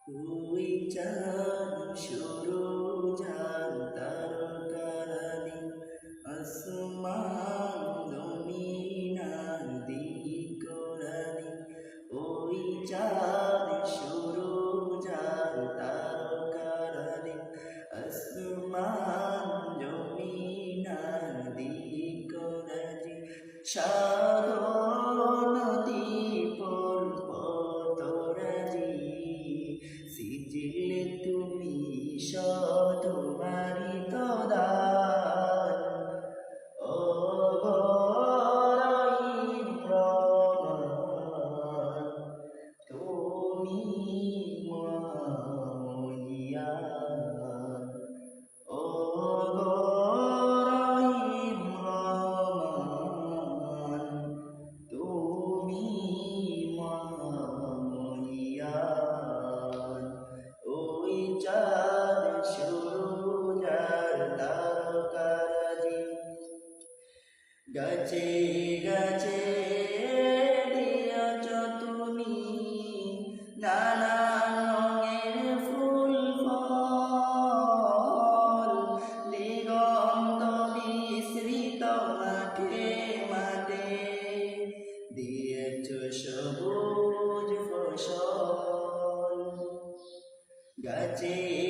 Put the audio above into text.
তুই চাঁদ শুরু চাঁদ তারকারানি আসমান জমিন দিকরানি ওই চাঁদ শুরু চাঁদ তারকারানি আসমান জমিন দিকরানি সাগর নদী পর্বতরাজি সিজিলে তুমি তোমারি দান ও রহিম রহমান তুমি মহিয়ান ও রহিম রহমান তুমি মহিয়ান ওই চাঁদ সূরজ আর তারকারাজি গাছে গাছে দিয়াছ তুমি নানান রঙের ফুল ফল দিগন্ত বিস্তৃত মাঠে মাঠে দিয়েছ সবুজ ফসল গাছে